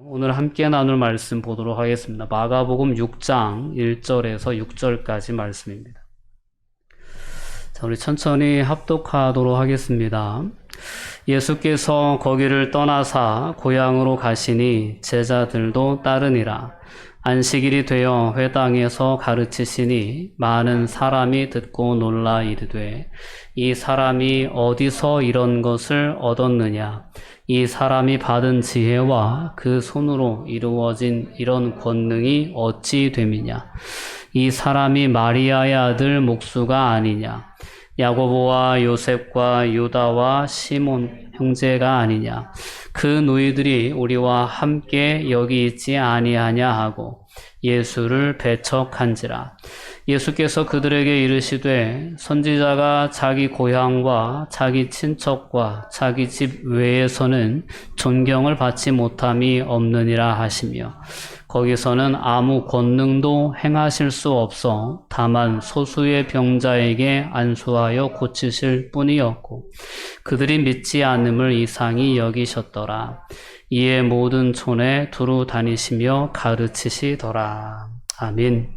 오늘 함께 나눌 말씀 보도록 하겠습니다. 마가복음 6장 1절에서 6절까지 말씀입니다. 자, 우리 천천히 합독하도록 하겠습니다. 예수께서 거기를 떠나사 고향으로 가시니 제자들도 따르니라. 안식일이 되어 회당에서 가르치시니 많은 사람이 듣고 놀라 이르되 이 사람이 어디서 이런 것을 얻었느냐? 이 사람이 받은 지혜와 그 손으로 이루어진 이런 권능이 어찌 됨이냐? 이 사람이 마리아의 아들 목수가 아니냐? 야고보와 요셉과 유다와 시몬 형제가 아니냐? 그 너희들이 우리와 함께 여기 있지 아니하냐 하고 예수를 배척한지라. 예수께서 그들에게 이르시되 선지자가 자기 고향과 자기 친척과 자기 집 외에서는 존경을 받지 못함이 없느니라 하시며 거기서는 아무 권능도 행하실 수 없어 다만 소수의 병자에게 안수하여 고치실 뿐이었고 그들이 믿지 않음을 이상히 여기셨더라. 이에 모든 촌에 두루 다니시며 가르치시더라. 아멘.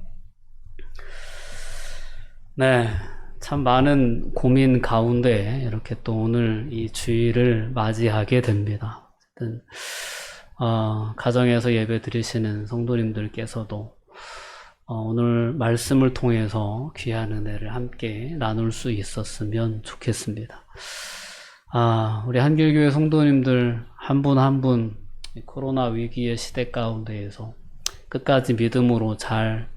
네, 참 많은 고민 가운데 이렇게 또 오늘 이 주일을 맞이하게 됩니다. 어쨌든 가정에서 예배 드리시는 성도님들께서도 오늘 말씀을 통해서 귀한 은혜를 함께 나눌 수 있었으면 좋겠습니다. 우리 한길교회 성도님들 한 분 한 분 코로나 위기의 시대 가운데에서 끝까지 믿음으로 잘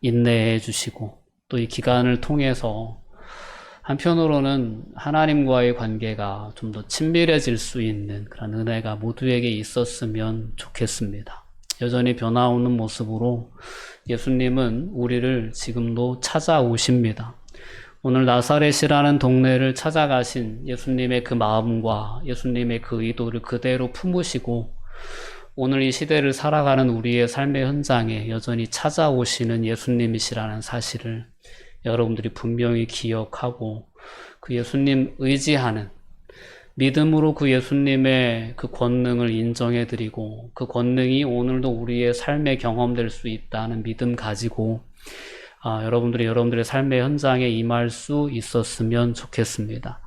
인내해 주시고 또 이 기간을 통해서 한편으로는 하나님과의 관계가 좀 더 친밀해질 수 있는 그런 은혜가 모두에게 있었으면 좋겠습니다. 여전히 변화오는 모습으로 예수님은 우리를 지금도 찾아오십니다. 오늘 나사렛이라는 동네를 찾아가신 예수님의 그 마음과 예수님의 그 의도를 그대로 품으시고 오늘 이 시대를 살아가는 우리의 삶의 현장에 여전히 찾아오시는 예수님이시라는 사실을 여러분들이 분명히 기억하고 그 예수님 의지하는 믿음으로 그 예수님의 그 권능을 인정해드리고 그 권능이 오늘도 우리의 삶에 경험될 수 있다는 믿음 가지고 여러분들의 삶의 현장에 임할 수 있었으면 좋겠습니다.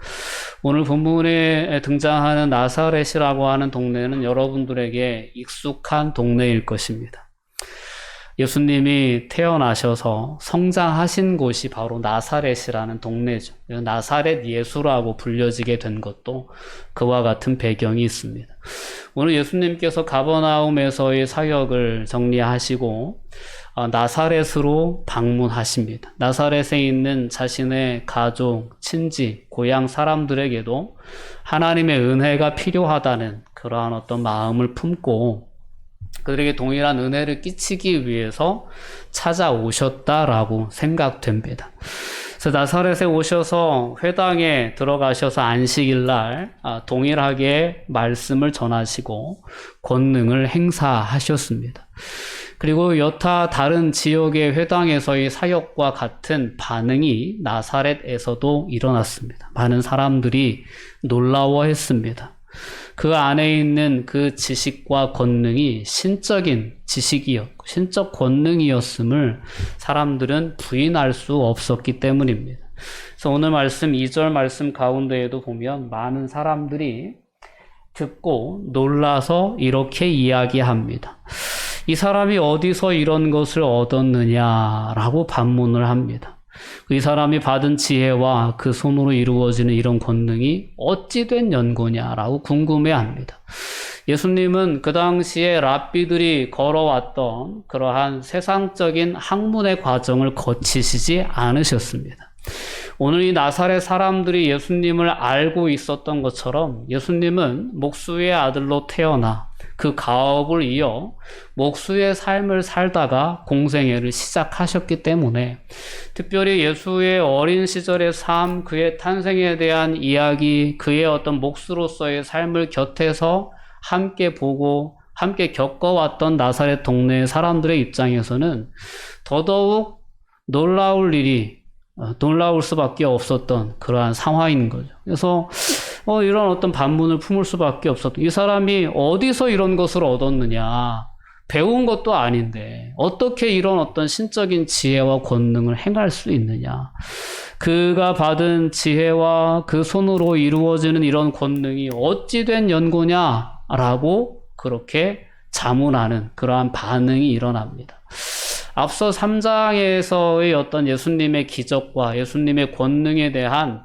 오늘 본문에 등장하는 나사렛이라고 하는 동네는 여러분들에게 익숙한 동네일 것입니다. 예수님이 태어나셔서 성장하신 곳이 바로 나사렛이라는 동네죠. 나사렛 예수라고 불려지게 된 것도 그와 같은 배경이 있습니다. 오늘 예수님께서 가버나움에서의 사역을 정리하시고 나사렛으로 방문하십니다. 나사렛에 있는 자신의 가족, 친지, 고향 사람들에게도 하나님의 은혜가 필요하다는 그러한 어떤 마음을 품고 그들에게 동일한 은혜를 끼치기 위해서 찾아오셨다라고 생각됩니다. 그래서 나사렛에 오셔서 회당에 들어가셔서 안식일날 동일하게 말씀을 전하시고 권능을 행사하셨습니다. 그리고 여타 다른 지역의 회당에서의 사역과 같은 반응이 나사렛에서도 일어났습니다. 많은 사람들이 놀라워했습니다. 그 안에 있는 그 지식과 권능이 신적인 지식이었고 신적 권능이었음을 사람들은 부인할 수 없었기 때문입니다. 그래서 오늘 말씀 2절 말씀 가운데에도 보면 많은 사람들이 듣고 놀라서 이렇게 이야기합니다. 이 사람이 어디서 이런 것을 얻었느냐라고 반문을 합니다. 이 사람이 받은 지혜와 그 손으로 이루어지는 이런 권능이 어찌 된 연고냐라고 궁금해합니다. 예수님은 그 당시에 랍비들이 걸어왔던 그러한 세상적인 학문의 과정을 거치시지 않으셨습니다. 오늘 이 나사렛 사람들이 예수님을 알고 있었던 것처럼 예수님은 목수의 아들로 태어나 그 가업을 이어 목수의 삶을 살다가 공생애를 시작하셨기 때문에 특별히 예수의 어린 시절의 삶, 그의 탄생에 대한 이야기, 그의 어떤 목수로서의 삶을 곁에서 함께 보고 함께 겪어왔던 나사렛 동네의 사람들의 입장에서는 더더욱 놀라울 수밖에 없었던 그러한 상황인 거죠. 그래서 이런 어떤 반문을 품을 수밖에 없었던, 이 사람이 어디서 이런 것을 얻었느냐, 배운 것도 아닌데 어떻게 이런 어떤 신적인 지혜와 권능을 행할 수 있느냐, 그가 받은 지혜와 그 손으로 이루어지는 이런 권능이 어찌 된 연고냐라고 그렇게 자문하는 그러한 반응이 일어납니다. 앞서 3장에서의 어떤 예수님의 기적과 예수님의 권능에 대한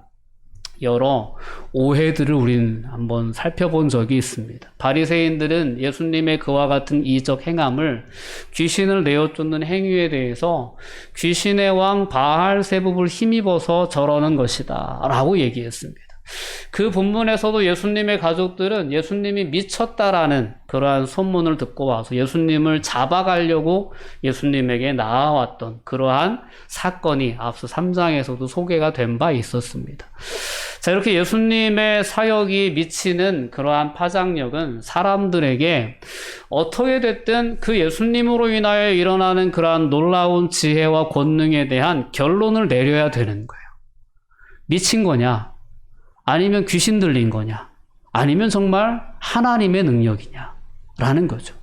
여러 오해들을 우리는 한번 살펴본 적이 있습니다. 바리새인들은 예수님의 그와 같은 이적 행함을 귀신을 내어쫓는 행위에 대해서 귀신의 왕 바알세붑을 힘입어서 저러는 것이다 라고 얘기했습니다. 그 본문에서도 예수님의 가족들은 예수님이 미쳤다라는 그러한 소문을 듣고 와서 예수님을 잡아가려고 예수님에게 나아왔던 그러한 사건이 앞서 3장에서도 소개가 된 바 있었습니다. 자, 이렇게 예수님의 사역이 미치는 그러한 파장력은 사람들에게 어떻게 됐든 그 예수님으로 인하여 일어나는 그러한 놀라운 지혜와 권능에 대한 결론을 내려야 되는 거예요. 미친 거냐? 아니면 귀신 들린 거냐? 아니면 정말 하나님의 능력이냐? 라는 거죠.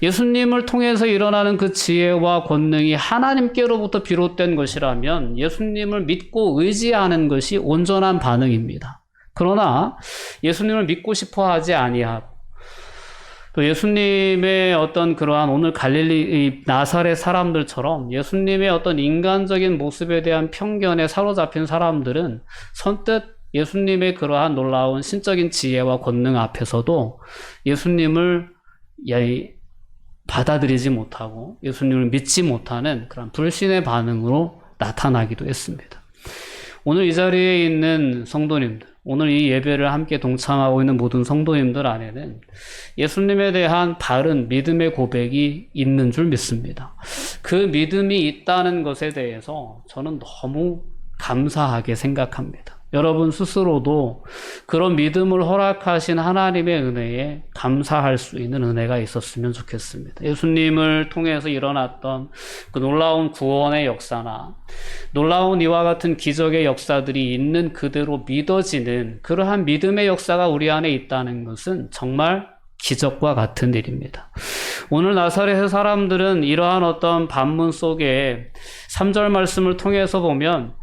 예수님을 통해서 일어나는 그 지혜와 권능이 하나님께로부터 비롯된 것이라면 예수님을 믿고 의지하는 것이 온전한 반응입니다. 그러나 예수님을 믿고 싶어 하지 아니하고 또 예수님의 어떤 그러한 오늘 갈릴리 나사렛 사람들처럼 예수님의 어떤 인간적인 모습에 대한 편견에 사로잡힌 사람들은 선뜻 예수님의 그러한 놀라운 신적인 지혜와 권능 앞에서도 예수님을 받아들이지 못하고 예수님을 믿지 못하는 그런 불신의 반응으로 나타나기도 했습니다. 오늘 이 자리에 있는 성도님들, 오늘 이 예배를 함께 동참하고 있는 모든 성도님들 안에는 예수님에 대한 바른 믿음의 고백이 있는 줄 믿습니다. 그 믿음이 있다는 것에 대해서 저는 너무 감사하게 생각합니다. 여러분 스스로도 그런 믿음을 허락하신 하나님의 은혜에 감사할 수 있는 은혜가 있었으면 좋겠습니다. 예수님을 통해서 일어났던 그 놀라운 구원의 역사나 놀라운 이와 같은 기적의 역사들이 있는 그대로 믿어지는 그러한 믿음의 역사가 우리 안에 있다는 것은 정말 기적과 같은 일입니다. 오늘 나사렛의 사람들은 이러한 어떤 반문 속에 3절 말씀을 통해서 보면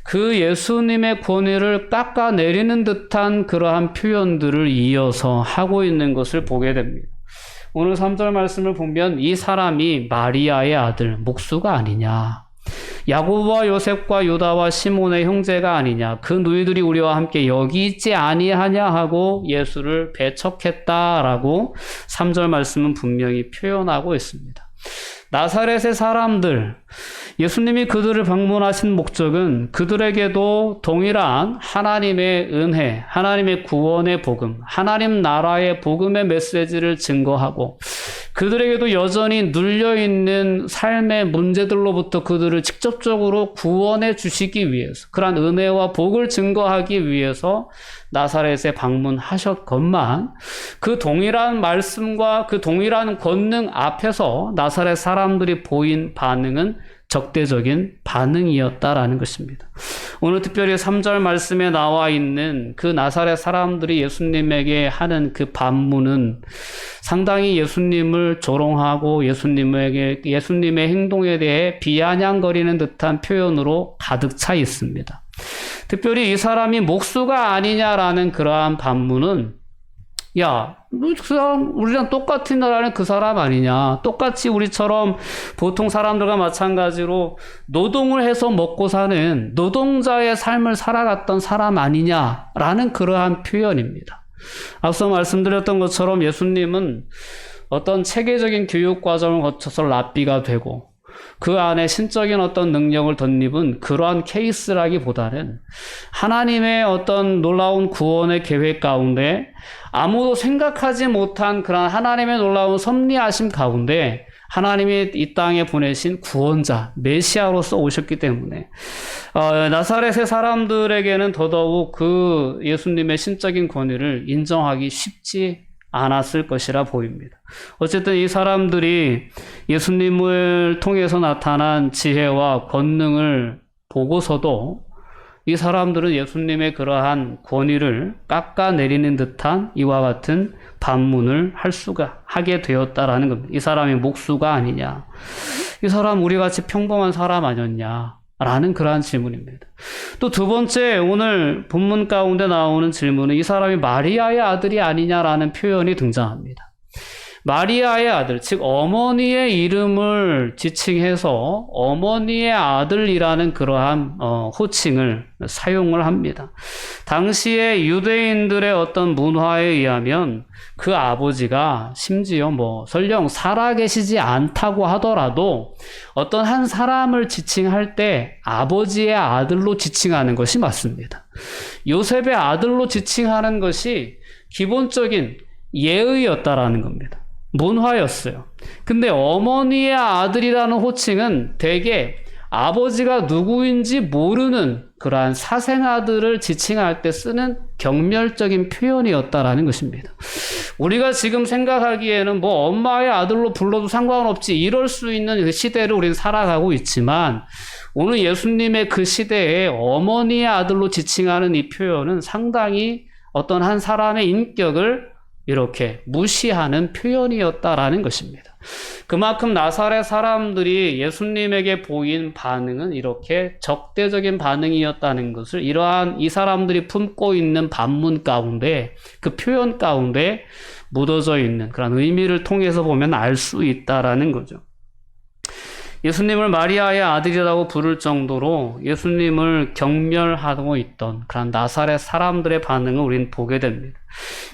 그 예수님의 권위를 깎아내리는 듯한 그러한 표현들을 이어서 하고 있는 것을 보게 됩니다. 오늘 3절 말씀을 보면 이 사람이 마리아의 아들 목수가 아니냐, 야고보와 요셉과 유다와 시몬의 형제가 아니냐, 그 누이들이 우리와 함께 여기 있지 아니하냐 하고 예수를 배척했다라고 3절 말씀은 분명히 표현하고 있습니다. 나사렛의 사람들, 예수님이 그들을 방문하신 목적은 그들에게도 동일한 하나님의 은혜, 하나님의 구원의 복음, 하나님 나라의 복음의 메시지를 증거하고 그들에게도 여전히 눌려있는 삶의 문제들로부터 그들을 직접적으로 구원해 주시기 위해서, 그러한 은혜와 복을 증거하기 위해서 나사렛에 방문하셨건만 그 동일한 말씀과 그 동일한 권능 앞에서 나사렛 사람들이 보인 반응은 적대적인 반응이었다라는 것입니다. 오늘 특별히 3절 말씀에 나와 있는 그 나사렛 사람들이 예수님에게 하는 그 반문은 상당히 예수님을 조롱하고 예수님의 행동에 대해 비아냥거리는 듯한 표현으로 가득 차 있습니다. 특별히 이 사람이 목수가 아니냐라는 그러한 반문은, 야, 너 그 사람 우리랑 똑같은 나라는 그 사람 아니냐, 똑같이 우리처럼 보통 사람들과 마찬가지로 노동을 해서 먹고 사는 노동자의 삶을 살아갔던 사람 아니냐라는 그러한 표현입니다. 앞서 말씀드렸던 것처럼 예수님은 어떤 체계적인 교육 과정을 거쳐서 랍비가 되고 그 안에 신적인 어떤 능력을 덧입은 그러한 케이스라기보다는 하나님의 어떤 놀라운 구원의 계획 가운데 아무도 생각하지 못한 그런 하나님의 놀라운 섭리하심 가운데 하나님이 이 땅에 보내신 구원자, 메시아로서 오셨기 때문에 나사렛의 사람들에게는 더더욱 그 예수님의 신적인 권위를 인정하기 쉽지 않았을 것이라 보입니다. 어쨌든 이 사람들이 예수님을 통해서 나타난 지혜와 권능을 보고서도 이 사람들은 예수님의 그러한 권위를 깎아내리는 듯한 이와 같은 반문을 하게 되었다라는 겁니다. 이 사람이 목수가 아니냐? 이 사람 우리같이 평범한 사람 아니었냐? 라는 그러한 질문입니다. 또 두 번째, 오늘 본문 가운데 나오는 질문은 이 사람이 마리아의 아들이 아니냐라는 표현이 등장합니다. 마리아의 아들, 즉 어머니의 이름을 지칭해서 어머니의 아들이라는 그러한 호칭을 사용을 합니다. 당시에 유대인들의 어떤 문화에 의하면 그 아버지가 심지어 설령 살아계시지 않다고 하더라도 어떤 한 사람을 지칭할 때 아버지의 아들로 지칭하는 것이 맞습니다. 요셉의 아들로 지칭하는 것이 기본적인 예의였다라는 겁니다. 문화였어요. 근데 어머니의 아들이라는 호칭은 대개 아버지가 누구인지 모르는 그러한 사생아들을 지칭할 때 쓰는 경멸적인 표현이었다라는 것입니다. 우리가 지금 생각하기에는 엄마의 아들로 불러도 상관없지 이럴 수 있는 그 시대를 우리는 살아가고 있지만 오늘 예수님의 그 시대에 어머니의 아들로 지칭하는 이 표현은 상당히 어떤 한 사람의 인격을 이렇게 무시하는 표현이었다라는 것입니다. 그만큼 나사렛 사람들이 예수님에게 보인 반응은 이렇게 적대적인 반응이었다는 것을 이러한 이 사람들이 품고 있는 반문 가운데 그 표현 가운데 묻어져 있는 그런 의미를 통해서 보면 알 수 있다라는 거죠. 예수님을 마리아의 아들이라고 부를 정도로 예수님을 경멸하고 있던 그런 나사렛 사람들의 반응을 우리는 보게 됩니다.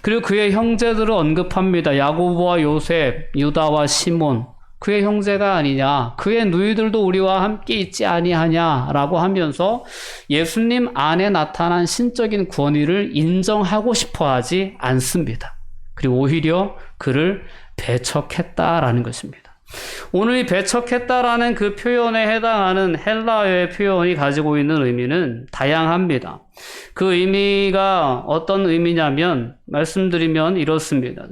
그리고 그의 형제들을 언급합니다. 야고보와 요셉, 유다와 시몬, 그의 형제가 아니냐, 그의 누이들도 우리와 함께 있지 아니하냐라고 하면서 예수님 안에 나타난 신적인 권위를 인정하고 싶어 하지 않습니다. 그리고 오히려 그를 배척했다라는 것입니다. 오늘 이 배척했다라는 그 표현에 해당하는 헬라어의 표현이 가지고 있는 의미는 다양합니다. 그 의미가 어떤 의미냐면 말씀드리면 이렇습니다.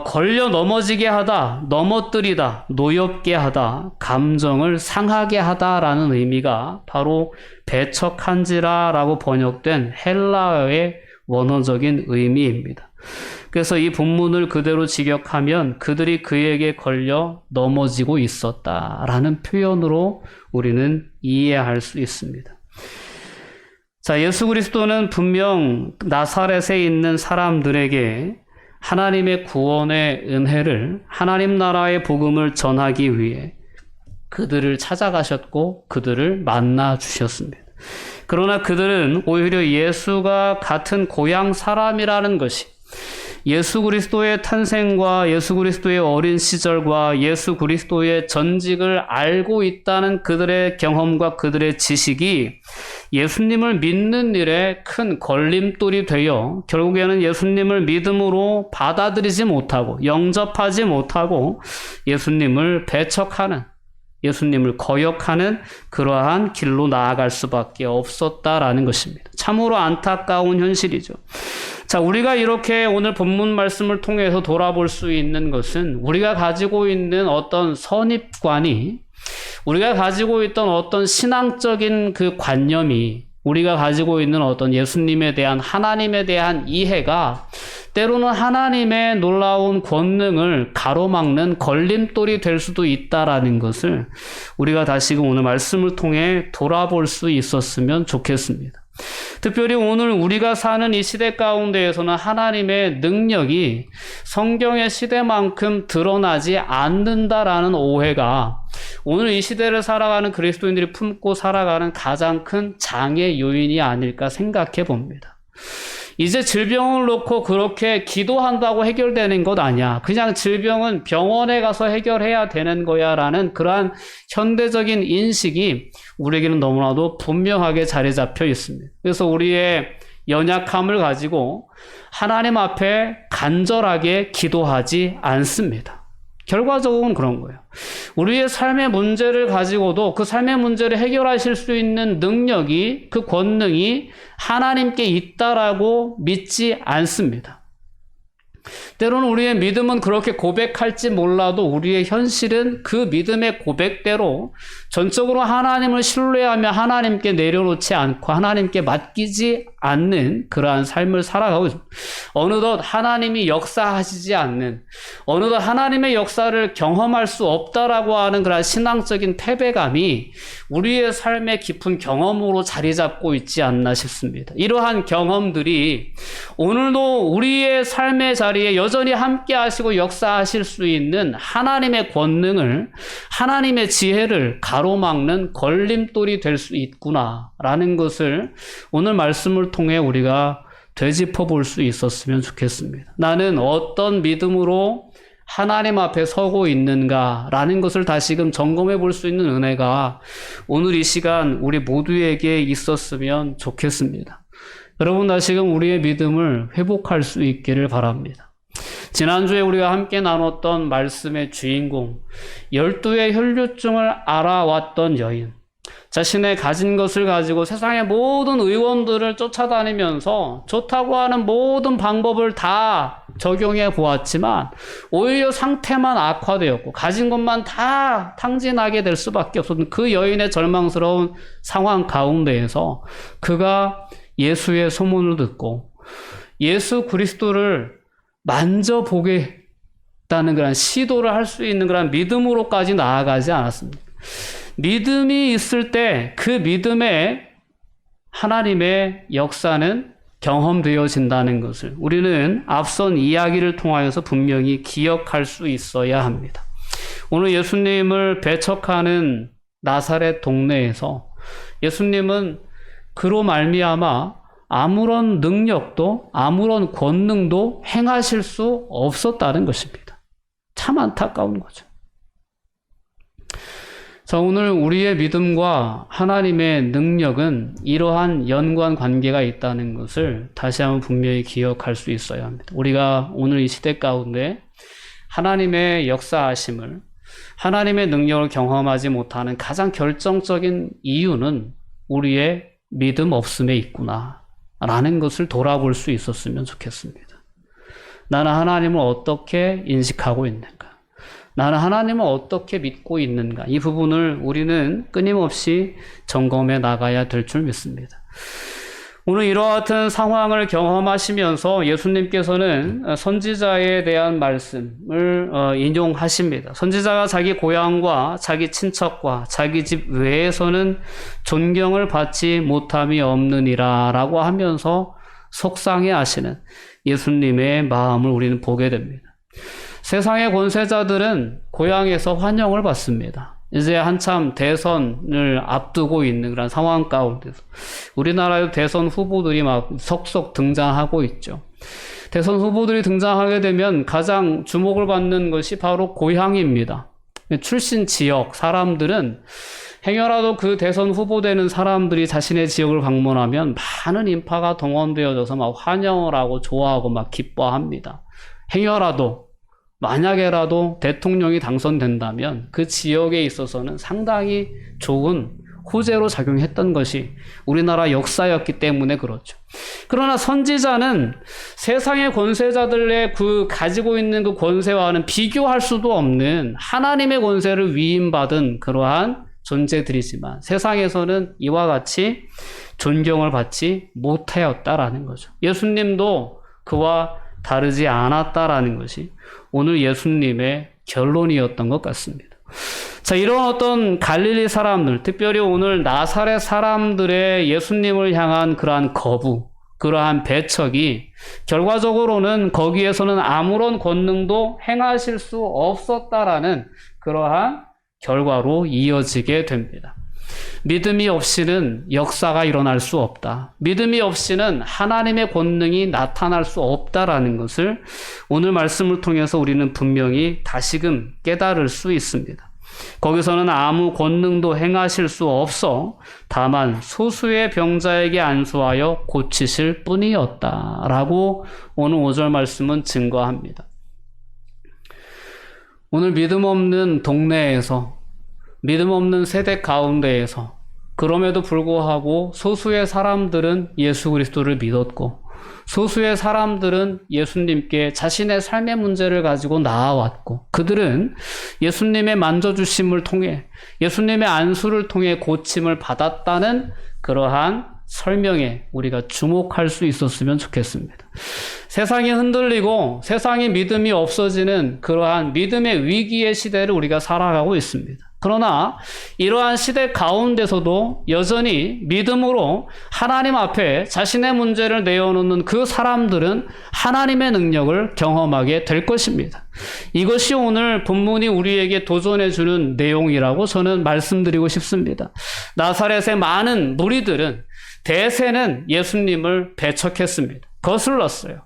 걸려 넘어지게 하다, 넘어뜨리다, 노엽게 하다, 감정을 상하게 하다라는 의미가 바로 배척한지라라고 번역된 헬라어의 원어적인 의미입니다. 그래서 이 본문을 그대로 직역하면 그들이 그에게 걸려 넘어지고 있었다라는 표현으로 우리는 이해할 수 있습니다. 자, 예수 그리스도는 분명 나사렛에 있는 사람들에게 하나님의 구원의 은혜를, 하나님 나라의 복음을 전하기 위해 그들을 찾아가셨고 그들을 만나 주셨습니다. 그러나 그들은 오히려 예수가 같은 고향 사람이라는 것이 예수 그리스도의 탄생과 예수 그리스도의 어린 시절과 예수 그리스도의 전직을 알고 있다는 그들의 경험과 그들의 지식이 예수님을 믿는 일에 큰 걸림돌이 되어 결국에는 예수님을 믿음으로 받아들이지 못하고 영접하지 못하고 예수님을 배척하는, 예수님을 거역하는 그러한 길로 나아갈 수밖에 없었다라는 것입니다. 참으로 안타까운 현실이죠. 자, 우리가 이렇게 오늘 본문 말씀을 통해서 돌아볼 수 있는 것은 우리가 가지고 있는 어떤 선입관이, 우리가 가지고 있던 어떤 신앙적인 그 관념이, 우리가 가지고 있는 어떤 예수님에 대한, 하나님에 대한 이해가 때로는 하나님의 놀라운 권능을 가로막는 걸림돌이 될 수도 있다라는 것을 우리가 다시금 오늘 말씀을 통해 돌아볼 수 있었으면 좋겠습니다. 특별히 오늘 우리가 사는 이 시대 가운데에서는 하나님의 능력이 성경의 시대만큼 드러나지 않는다라는 오해가 오늘 이 시대를 살아가는 그리스도인들이 품고 살아가는 가장 큰 장애 요인이 아닐까 생각해 봅니다. 이제 질병을 놓고 그렇게 기도한다고 해결되는 것 아니야. 그냥 질병은 병원에 가서 해결해야 되는 거야 라는 그러한 현대적인 인식이 우리에게는 너무나도 분명하게 자리 잡혀 있습니다. 그래서 우리의 연약함을 가지고 하나님 앞에 간절하게 기도하지 않습니다. 결과적으로는 그런 거예요. 우리의 삶의 문제를 가지고도 그 삶의 문제를 해결하실 수 있는 능력이, 그 권능이 하나님께 있다라고 믿지 않습니다. 때로는 우리의 믿음은 그렇게 고백할지 몰라도 우리의 현실은 그 믿음의 고백대로 전적으로 하나님을 신뢰하며 하나님께 내려놓지 않고 하나님께 맡기지 않는 그러한 삶을 살아가고 있습니다. 어느덧 하나님이 역사하시지 않는, 어느덧 하나님의 역사를 경험할 수 없다라고 하는 그러한 신앙적인 패배감이 우리의 삶의 깊은 경험으로 자리 잡고 있지 않나 싶습니다. 이러한 경험들이 오늘도 우리의 삶의 자리에 여전히 함께 하시고 역사하실 수 있는 하나님의 권능을, 하나님의 지혜를 가로막는 걸림돌이 될 수 있구나라는 것을 오늘 말씀을 통해 우리가 되짚어 볼 수 있었으면 좋겠습니다. 나는 어떤 믿음으로 하나님 앞에 서고 있는가라는 것을 다시금 점검해 볼 수 있는 은혜가 오늘 이 시간 우리 모두에게 있었으면 좋겠습니다. 여러분, 다시금 우리의 믿음을 회복할 수 있기를 바랍니다. 지난주에 우리가 함께 나눴던 말씀의 주인공, 12의 혈류증을 알아왔던 여인, 자신의 가진 것을 가지고 세상의 모든 의원들을 쫓아다니면서 좋다고 하는 모든 방법을 다 적용해 보았지만 오히려 상태만 악화되었고 가진 것만 다 탕진하게 될 수밖에 없었던 그 여인의 절망스러운 상황 가운데에서 그가 예수의 소문을 듣고 예수 그리스도를 만져보겠다는 그런 시도를 할 수 있는 그런 믿음으로까지 나아가지 않았습니다. 믿음이 있을 때 그 믿음에 하나님의 역사는 경험되어진다는 것을 우리는 앞선 이야기를 통하여서 분명히 기억할 수 있어야 합니다. 오늘 예수님을 배척하는 나사렛 동네에서 예수님은 그로 말미암아 아무런 능력도 아무런 권능도 행하실 수 없었다는 것입니다. 참 안타까운 거죠. 자, 오늘 우리의 믿음과 하나님의 능력은 이러한 연관 관계가 있다는 것을 다시 한번 분명히 기억할 수 있어야 합니다. 우리가 오늘 이 시대 가운데 하나님의 역사하심을, 하나님의 능력을 경험하지 못하는 가장 결정적인 이유는 우리의 믿음 없음에 있구나 라는 것을 돌아볼 수 있었으면 좋겠습니다. 나는 하나님을 어떻게 인식하고 있는가? 나는 하나님을 어떻게 믿고 있는가? 이 부분을 우리는 끊임없이 점검해 나가야 될 줄 믿습니다. 오늘 이와 같은 상황을 경험하시면서 예수님께서는 선지자에 대한 말씀을 인용하십니다. 선지자가 자기 고향과 자기 친척과 자기 집 외에서는 존경을 받지 못함이 없느니라 라고 하면서 속상해 하시는 예수님의 마음을 우리는 보게 됩니다. 세상의 권세자들은 고향에서 환영을 받습니다. 이제 한참 대선을 앞두고 있는 그런 상황 가운데서 우리나라의 대선 후보들이 막 속속 등장하고 있죠. 대선 후보들이 등장하게 되면 가장 주목을 받는 것이 바로 고향입니다. 출신 지역 사람들은 행여라도 그 대선 후보되는 사람들이 자신의 지역을 방문하면 많은 인파가 동원되어져서 막 환영을 하고 좋아하고 막 기뻐합니다. 행여라도 만약에라도 대통령이 당선된다면 그 지역에 있어서는 상당히 좋은 호재로 작용했던 것이 우리나라 역사였기 때문에 그렇죠. 그러나 선지자는 세상의 권세자들의 그 가지고 있는 그 권세와는 비교할 수도 없는 하나님의 권세를 위임받은 그러한 존재들이지만 세상에서는 이와 같이 존경을 받지 못하였다라는 거죠. 예수님도 그와 다르지 않았다라는 것이 오늘 예수님의 결론이었던 것 같습니다. 자, 이런 어떤 갈릴리 사람들, 특별히 오늘 나사렛 사람들의 예수님을 향한 그러한 거부, 그러한 배척이 결과적으로는 거기에서는 아무런 권능도 행하실 수 없었다라는 그러한 결과로 이어지게 됩니다. 믿음이 없이는 역사가 일어날 수 없다. 믿음이 없이는 하나님의 권능이 나타날 수 없다라는 것을 오늘 말씀을 통해서 우리는 분명히 다시금 깨달을 수 있습니다. 거기서는 아무 권능도 행하실 수 없어 다만 소수의 병자에게 안수하여 고치실 뿐이었다라고 오늘 5절 말씀은 증거합니다. 오늘 믿음 없는 동네에서 믿음 없는 세대 가운데에서 그럼에도 불구하고 소수의 사람들은 예수 그리스도를 믿었고 소수의 사람들은 예수님께 자신의 삶의 문제를 가지고 나아왔고 그들은 예수님의 만져주심을 통해 예수님의 안수를 통해 고침을 받았다는 그러한 설명에 우리가 주목할 수 있었으면 좋겠습니다. 세상이 흔들리고 세상의 믿음이 없어지는 그러한 믿음의 위기의 시대를 우리가 살아가고 있습니다. 그러나 이러한 시대 가운데서도 여전히 믿음으로 하나님 앞에 자신의 문제를 내어놓는 그 사람들은 하나님의 능력을 경험하게 될 것입니다. 이것이 오늘 본문이 우리에게 도전해주는 내용이라고 저는 말씀드리고 싶습니다. 나사렛의 많은 무리들은 대세는 예수님을 배척했습니다. 거슬렀어요.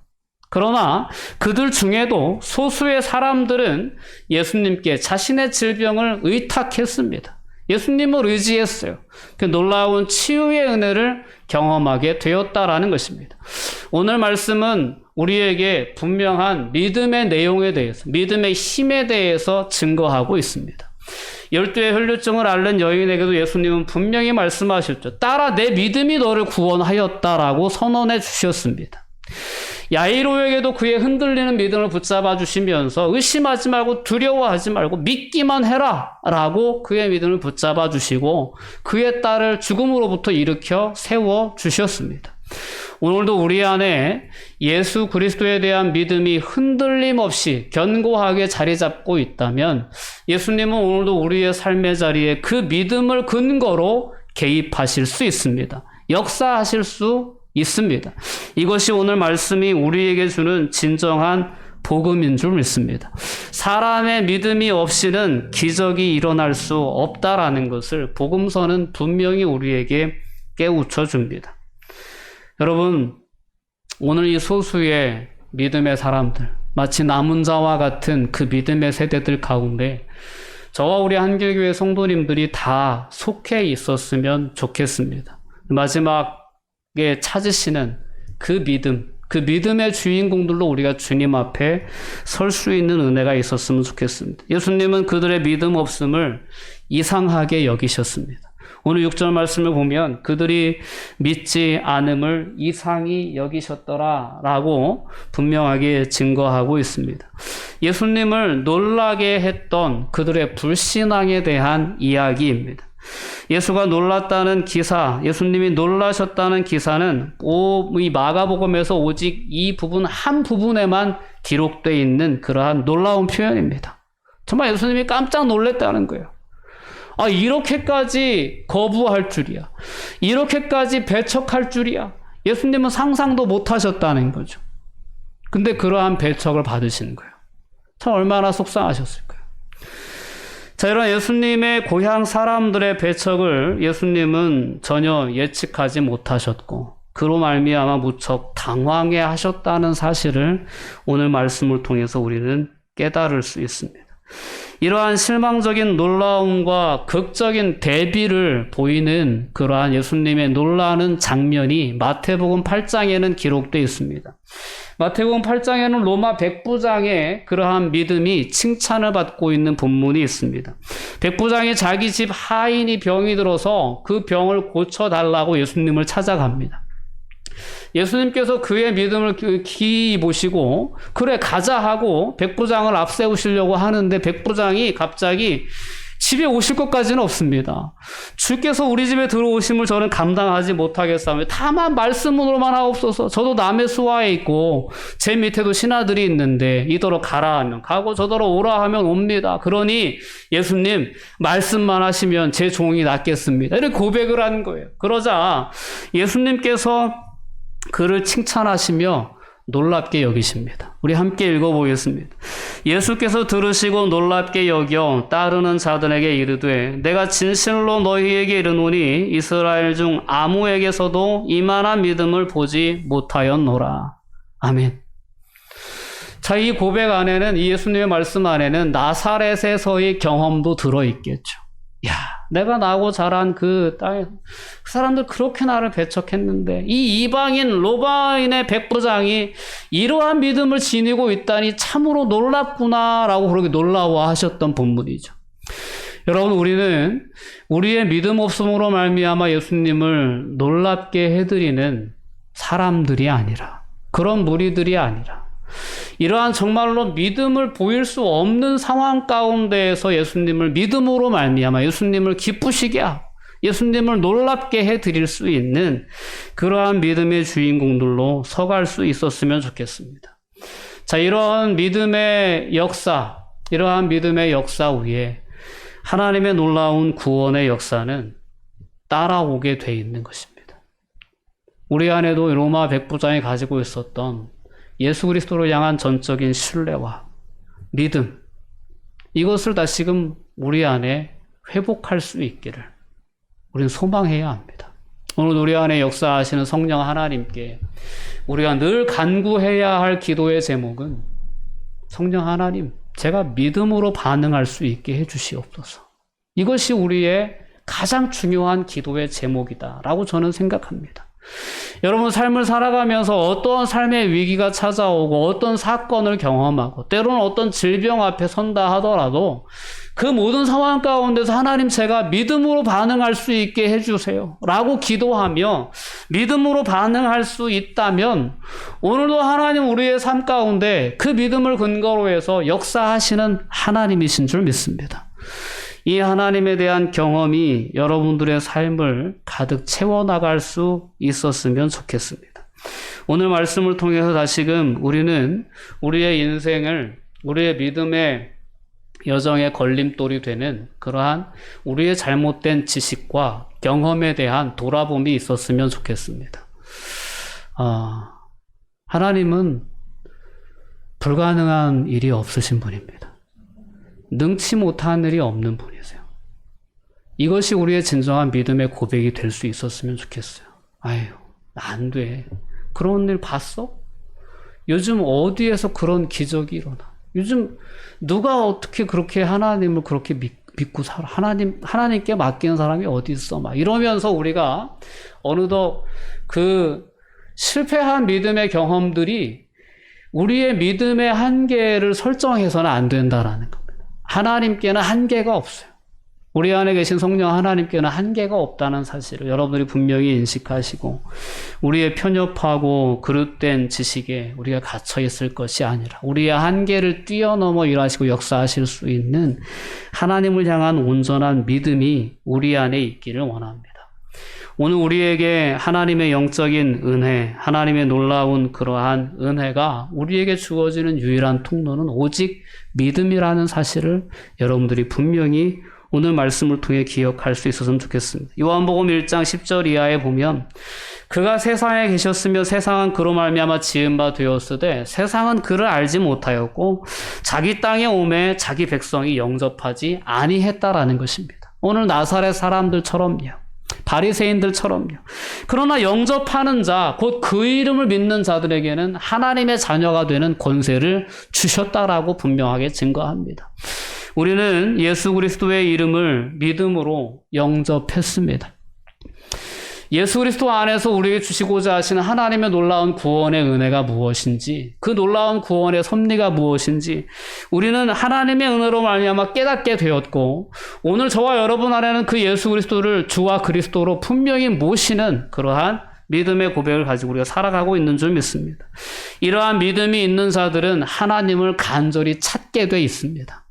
그러나 그들 중에도 소수의 사람들은 예수님께 자신의 질병을 의탁했습니다. 예수님을 의지했어요. 그 놀라운 치유의 은혜를 경험하게 되었다라는 것입니다. 오늘 말씀은 우리에게 분명한 믿음의 내용에 대해서, 믿음의 힘에 대해서 증거하고 있습니다. 12의 혈류증을 앓는 여인에게도 예수님은 분명히 말씀하셨죠. 따라 내 믿음이 너를 구원하였다라고 선언해 주셨습니다. 야이로에게도 그의 흔들리는 믿음을 붙잡아 주시면서 의심하지 말고 두려워하지 말고 믿기만 해라 라고 그의 믿음을 붙잡아 주시고 그의 딸을 죽음으로부터 일으켜 세워 주셨습니다. 오늘도 우리 안에 예수 그리스도에 대한 믿음이 흔들림 없이 견고하게 자리 잡고 있다면 예수님은 오늘도 우리의 삶의 자리에 그 믿음을 근거로 개입하실 수 있습니다. 역사하실 수 있습니다. 이것이 오늘 말씀이 우리에게 주는 진정한 복음인 줄 믿습니다. 사람의 믿음이 없이는 기적이 일어날 수 없다라는 것을 복음서는 분명히 우리에게 깨우쳐 줍니다. 여러분, 오늘 이 소수의 믿음의 사람들, 마치 남은 자와 같은 그 믿음의 세대들 가운데 저와 우리 한길교회 성도님들이 다 속해 있었으면 좋겠습니다. 마지막에 찾으시는 그 믿음, 그 믿음의 주인공들로 우리가 주님 앞에 설 수 있는 은혜가 있었으면 좋겠습니다. 예수님은 그들의 믿음 없음을 이상하게 여기셨습니다. 오늘 6절 말씀을 보면 그들이 믿지 않음을 이상히 여기셨더라 라고 분명하게 증거하고 있습니다. 예수님을 놀라게 했던 그들의 불신앙에 대한 이야기입니다. 예수가 놀랐다는 기사, 예수님이 놀라셨다는 기사는 이 마가복음에서 오직 이 부분 한 부분에만 기록되어 있는 그러한 놀라운 표현입니다. 정말 예수님이 깜짝 놀랐다는 거예요. 이렇게까지 거부할 줄이야. 이렇게까지 배척할 줄이야. 예수님은 상상도 못 하셨다는 거죠. 근데 그러한 배척을 받으시는 거예요. 참 얼마나 속상하셨을까요? 자, 이런 예수님의 고향 사람들의 배척을 예수님은 전혀 예측하지 못하셨고 그로 말미암아 무척 당황해 하셨다는 사실을 오늘 말씀을 통해서 우리는 깨달을 수 있습니다. 이러한 실망적인 놀라움과 극적인 대비를 보이는 그러한 예수님의 놀라는 장면이 마태복음 8장에는 기록되어 있습니다. 마태복음 8장에는 로마 백부장의 그러한 믿음이 칭찬을 받고 있는 본문이 있습니다. 백부장이 자기 집 하인이 병이 들어서 그 병을 고쳐달라고 예수님을 찾아갑니다. 예수님께서 그의 믿음을 기이 보시고 그래 가자 하고 백부장을 앞세우시려고 하는데 백부장이 갑자기 집에 오실 것까지는 없습니다. 주께서 우리 집에 들어오심을 저는 감당하지 못하겠사오며 다만 말씀으로만 하옵소서. 저도 남의 수하에 있고 제 밑에도 신하들이 있는데 이더러 가라 하면 가고 저더러 오라 하면 옵니다. 그러니 예수님 말씀만 하시면 제 종이 낫겠습니다. 이렇게 고백을 하는 거예요. 그러자 예수님께서 그를 칭찬하시며 놀랍게 여기십니다. 우리 함께 읽어보겠습니다. 예수께서 들으시고 놀랍게 여겨 따르는 자들에게 이르되 내가 진실로 너희에게 이르노니 이스라엘 중 아무에게서도 이만한 믿음을 보지 못하였노라. 아멘. 자, 이 고백 안에는, 이 예수님의 말씀 안에는 나사렛에서의 경험도 들어있겠죠. 야, 내가 나고 자란 그 땅에 그 사람들 그렇게 나를 배척했는데 이 이방인 로마인의 백부장이 이러한 믿음을 지니고 있다니 참으로 놀랍구나라고 그렇게 놀라워하셨던 본문이죠. 여러분, 우리는 우리의 믿음 없음으로 말미암아 예수님을 놀랍게 해드리는 사람들이 아니라 그런 무리들이 아니라 이러한 정말로 믿음을 보일 수 없는 상황 가운데에서 예수님을 믿음으로 말미암아 예수님을 기쁘시게 하고 예수님을 놀랍게 해드릴 수 있는 그러한 믿음의 주인공들로 서갈 수 있었으면 좋겠습니다. 자, 이러한 믿음의 역사 위에 하나님의 놀라운 구원의 역사는 따라오게 돼 있는 것입니다. 우리 안에도 로마 백부장이 가지고 있었던 예수 그리스도를 향한 전적인 신뢰와 믿음, 이것을 다시금 우리 안에 회복할 수 있기를 우리는 소망해야 합니다. 오늘 우리 안에 역사하시는 성령 하나님께 우리가 늘 간구해야 할 기도의 제목은 성령 하나님, 제가 믿음으로 반응할 수 있게 해주시옵소서. 이것이 우리의 가장 중요한 기도의 제목이다라고 저는 생각합니다. 여러분 삶을 살아가면서 어떠한 삶의 위기가 찾아오고 어떤 사건을 경험하고 때로는 어떤 질병 앞에 선다 하더라도 그 모든 상황 가운데서 하나님 제가 믿음으로 반응할 수 있게 해주세요 라고 기도하며 믿음으로 반응할 수 있다면 오늘도 하나님 우리의 삶 가운데 그 믿음을 근거로 해서 역사하시는 하나님이신 줄 믿습니다. 이 하나님에 대한 경험이 여러분들의 삶을 가득 채워나갈 수 있었으면 좋겠습니다. 오늘 말씀을 통해서 다시금 우리는 우리의 인생을 우리의 믿음의 여정의 걸림돌이 되는 그러한 우리의 잘못된 지식과 경험에 대한 돌아봄이 있었으면 좋겠습니다. 하나님은 불가능한 일이 없으신 분입니다. 능치 못한 일이 없는 분이세요. 이것이 우리의 진정한 믿음의 고백이 될 수 있었으면 좋겠어요. 아유, 안 돼. 그런 일 봤어? 요즘 어디에서 그런 기적이 일어나? 요즘 누가 어떻게 그렇게 하나님을 그렇게 믿고 살아? 하나님께 맡기는 사람이 어디 있어? 막 이러면서 우리가 어느덧 그 실패한 믿음의 경험들이 우리의 믿음의 한계를 설정해서는 안 된다라는 겁니다. 하나님께는 한계가 없어요. 우리 안에 계신 성령 하나님께는 한계가 없다는 사실을 여러분들이 분명히 인식하시고 우리의 편협하고 그릇된 지식에 우리가 갇혀 있을 것이 아니라 우리의 한계를 뛰어넘어 일하시고 역사하실 수 있는 하나님을 향한 온전한 믿음이 우리 안에 있기를 원합니다. 오늘 우리에게 하나님의 영적인 은혜, 하나님의 놀라운 그러한 은혜가 우리에게 주어지는 유일한 통로는 오직 믿음이라는 사실을 여러분들이 분명히 오늘 말씀을 통해 기억할 수 있었으면 좋겠습니다. 요한복음 1장 10절 이하에 보면 그가 세상에 계셨으며 세상은 그로 말미암아 지은 바 되었으되 세상은 그를 알지 못하였고 자기 땅에 오매 자기 백성이 영접하지 아니했다라는 것입니다. 오늘 나사렛 사람들처럼요. 바리새인들처럼요. 그러나 영접하는 자, 곧 그 이름을 믿는 자들에게는 하나님의 자녀가 되는 권세를 주셨다라고 분명하게 증거합니다. 우리는 예수 그리스도의 이름을 믿음으로 영접했습니다. 예수 그리스도 안에서 우리에게 주시고자 하시는 하나님의 놀라운 구원의 은혜가 무엇인지, 그 놀라운 구원의 섭리가 무엇인지 우리는 하나님의 은혜로 말미암아 깨닫게 되었고 오늘 저와 여러분 안에는 그 예수 그리스도를 주와 그리스도로 분명히 모시는 그러한 믿음의 고백을 가지고 우리가 살아가고 있는 줄 믿습니다. 이러한 믿음이 있는 자들은 하나님을 간절히 찾게 돼 있습니다.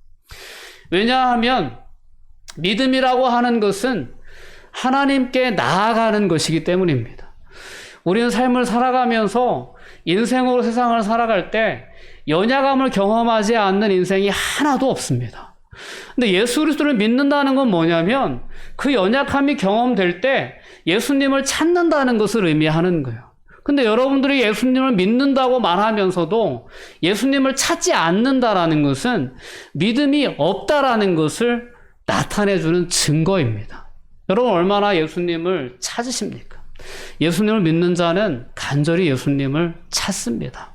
왜냐하면 믿음이라고 하는 것은 하나님께 나아가는 것이기 때문입니다. 우리는 삶을 살아가면서 인생으로 세상을 살아갈 때 연약함을 경험하지 않는 인생이 하나도 없습니다. 근데 예수 그리스도를 믿는다는 건 뭐냐면 그 연약함이 경험될 때 예수님을 찾는다는 것을 의미하는 거예요. 근데 여러분들이 예수님을 믿는다고 말하면서도 예수님을 찾지 않는다라는 것은 믿음이 없다라는 것을 나타내주는 증거입니다. 여러분 얼마나 예수님을 찾으십니까? 예수님을 믿는 자는 간절히 예수님을 찾습니다.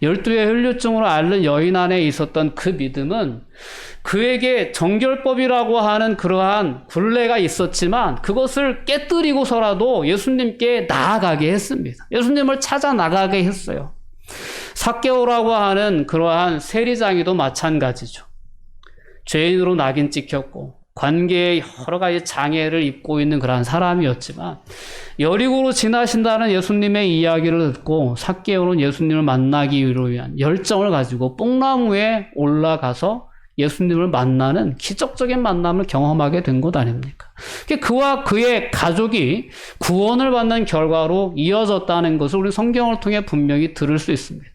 12의 혈류증으로 앓는 여인 안에 있었던 그 믿음은 그에게 정결법이라고 하는 그러한 굴레가 있었지만 그것을 깨뜨리고서라도 예수님께 나아가게 했습니다. 예수님을 찾아 나가게 했어요. 삭개오라고 하는 그러한 세리장이도 마찬가지죠. 죄인으로 낙인 찍혔고 관계에 여러 가지 장애를 입고 있는 그러한 사람이었지만 여리고로 지나신다는 예수님의 이야기를 듣고 삭개오는 예수님을 만나기 위한 열정을 가지고 뽕나무에 올라가서 예수님을 만나는 기적적인 만남을 경험하게 된 것 아닙니까? 그와 그의 가족이 구원을 받는 결과로 이어졌다는 것을 우리 성경을 통해 분명히 들을 수 있습니다.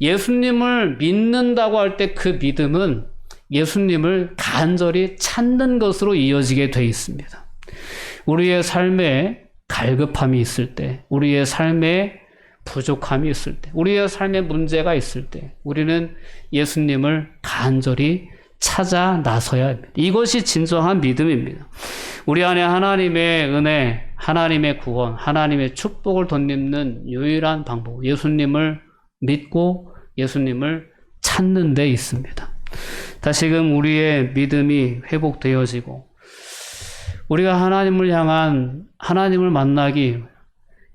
예수님을 믿는다고 할 때 그 믿음은 예수님을 간절히 찾는 것으로 이어지게 돼 있습니다. 우리의 삶에 갈급함이 있을 때, 우리의 삶에 부족함이 있을 때, 우리의 삶에 문제가 있을 때 우리는 예수님을 간절히 찾아 나서야 합니다. 이것이 진정한 믿음입니다. 우리 안에 하나님의 은혜, 하나님의 구원, 하나님의 축복을 덧입는 유일한 방법, 예수님을 믿고 예수님을 찾는 데 있습니다. 다시금 우리의 믿음이 회복되어지고 우리가 하나님을 향한, 하나님을 만나기,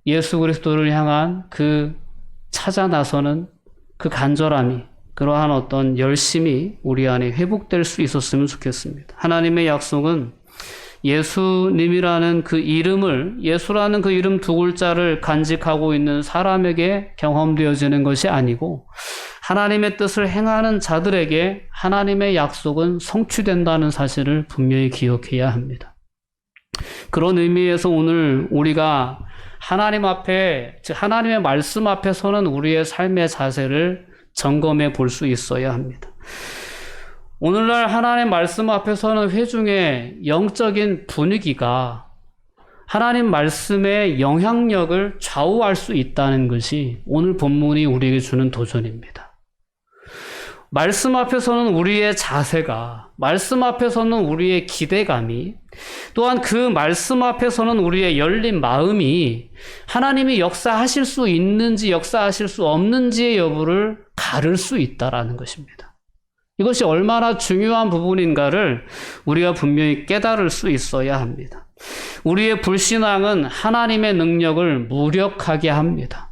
예수 그리스도를 향한 그 찾아 나서는 그 간절함이, 그러한 어떤 열심이 우리 안에 회복될 수 있었으면 좋겠습니다. 하나님의 약속은 예수님이라는 그 이름을, 예수라는 그 이름 두 글자를 간직하고 있는 사람에게 경험되어지는 것이 아니고 하나님의 뜻을 행하는 자들에게 하나님의 약속은 성취된다는 사실을 분명히 기억해야 합니다. 그런 의미에서 오늘 우리가 하나님 앞에, 즉 하나님의 말씀 앞에 서는 우리의 삶의 자세를 점검해 볼 수 있어야 합니다. 오늘날 하나님 말씀 앞에 서는 회중의 영적인 분위기가 하나님 말씀의 영향력을 좌우할 수 있다는 것이 오늘 본문이 우리에게 주는 도전입니다. 말씀 앞에서는 우리의 자세가, 말씀 앞에서는 우리의 기대감이, 또한 그 말씀 앞에서는 우리의 열린 마음이 하나님이 역사하실 수 있는지 역사하실 수 없는지의 여부를 가를 수 있다라는 것입니다. 이것이 얼마나 중요한 부분인가를 우리가 분명히 깨달을 수 있어야 합니다. 우리의 불신앙은 하나님의 능력을 무력하게 합니다.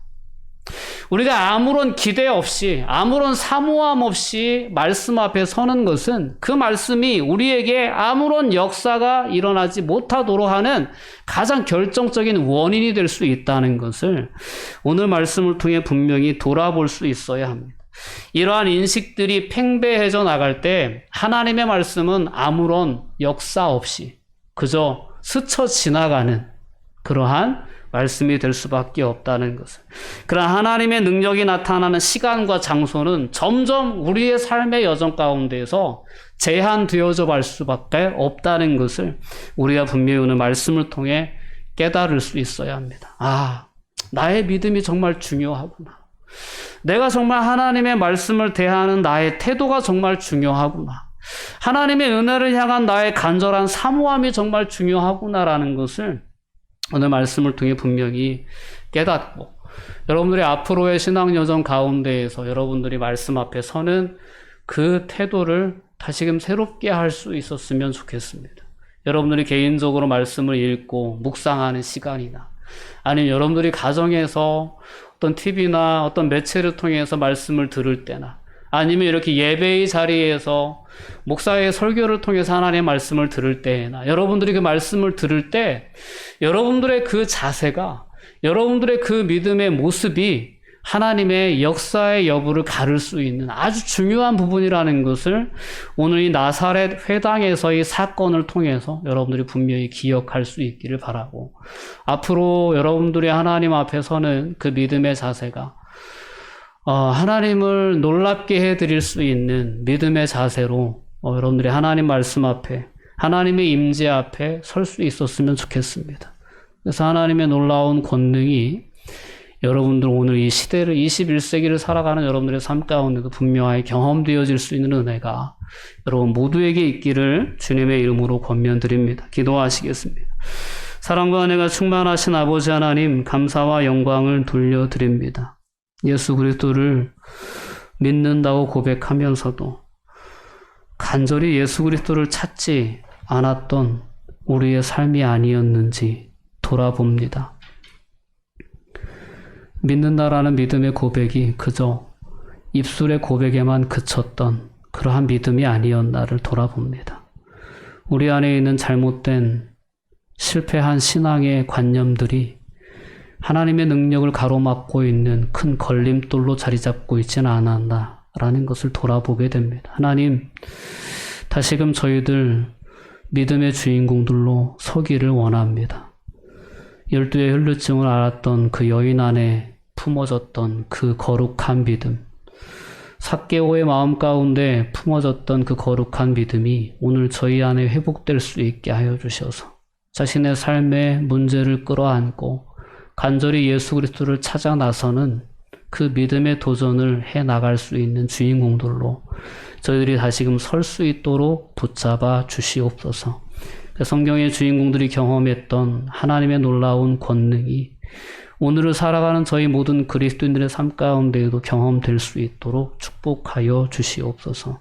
우리가 아무런 기대 없이, 아무런 사모함 없이 말씀 앞에 서는 것은 그 말씀이 우리에게 아무런 역사가 일어나지 못하도록 하는 가장 결정적인 원인이 될 수 있다는 것을 오늘 말씀을 통해 분명히 돌아볼 수 있어야 합니다. 이러한 인식들이 팽배해져 나갈 때 하나님의 말씀은 아무런 역사 없이 그저 스쳐 지나가는 그러한 말씀이 될 수밖에 없다는 것을, 그러나 하나님의 능력이 나타나는 시간과 장소는 점점 우리의 삶의 여정 가운데에서 제한되어져 갈 수밖에 없다는 것을 우리가 분명히 오늘 말씀을 통해 깨달을 수 있어야 합니다. 아, 나의 믿음이 정말 중요하구나. 내가 정말 하나님의 말씀을 대하는 나의 태도가 정말 중요하구나. 하나님의 은혜를 향한 나의 간절한 사모함이 정말 중요하구나라는 것을 오늘 말씀을 통해 분명히 깨닫고 여러분들의 앞으로의 신앙 여정 가운데에서 여러분들이 말씀 앞에 서는 그 태도를 다시금 새롭게 할 수 있었으면 좋겠습니다. 여러분들이 개인적으로 말씀을 읽고 묵상하는 시간이나 아니면 여러분들이 가정에서 어떤 TV나 어떤 매체를 통해서 말씀을 들을 때나 아니면 이렇게 예배의 자리에서 목사의 설교를 통해서 하나님의 말씀을 들을 때나 여러분들이 그 말씀을 들을 때 여러분들의 그 자세가, 여러분들의 그 믿음의 모습이 하나님의 역사의 여부를 가를 수 있는 아주 중요한 부분이라는 것을 오늘 이 나사렛 회당에서의 사건을 통해서 여러분들이 분명히 기억할 수 있기를 바라고, 앞으로 여러분들이 하나님 앞에 서는 그 믿음의 자세가 하나님을 놀랍게 해드릴 수 있는 믿음의 자세로 여러분들이 하나님 말씀 앞에, 하나님의 임재 앞에 설 수 있었으면 좋겠습니다. 그래서 하나님의 놀라운 권능이 여러분들 오늘 이 시대를, 21세기를 살아가는 여러분들의 삶 가운데도 분명하게 경험되어질 수 있는 은혜가 여러분 모두에게 있기를 주님의 이름으로 권면드립니다. 기도하시겠습니다. 사랑과 은혜가 충만하신 아버지 하나님, 감사와 영광을 돌려드립니다. 예수 그리스도를 믿는다고 고백하면서도 간절히 예수 그리스도를 찾지 않았던 우리의 삶이 아니었는지 돌아봅니다. 믿는다라는 믿음의 고백이 그저 입술의 고백에만 그쳤던 그러한 믿음이 아니었나를 돌아봅니다. 우리 안에 있는 잘못된 실패한 신앙의 관념들이 하나님의 능력을 가로막고 있는 큰 걸림돌로 자리 잡고 있지는 않았나라는 것을 돌아보게 됩니다. 하나님, 다시금 저희들 믿음의 주인공들로 서기를 원합니다. 12의 혈루증을 앓았던 그 여인 안에 품어졌던 그 거룩한 믿음, 삭개오의 마음 가운데 품어졌던 그 거룩한 믿음이 오늘 저희 안에 회복될 수 있게 하여 주셔서 자신의 삶의 문제를 끌어안고 간절히 예수 그리스도를 찾아 나서는 그 믿음의 도전을 해 나갈 수 있는 주인공들로 저희들이 다시금 설 수 있도록 붙잡아 주시옵소서. 성경의 주인공들이 경험했던 하나님의 놀라운 권능이 오늘을 살아가는 저희 모든 그리스도인들의 삶 가운데에도 경험될 수 있도록 축복하여 주시옵소서.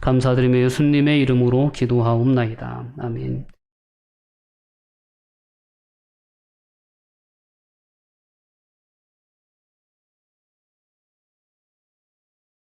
감사드리며 예수님의 이름으로 기도하옵나이다. 아멘.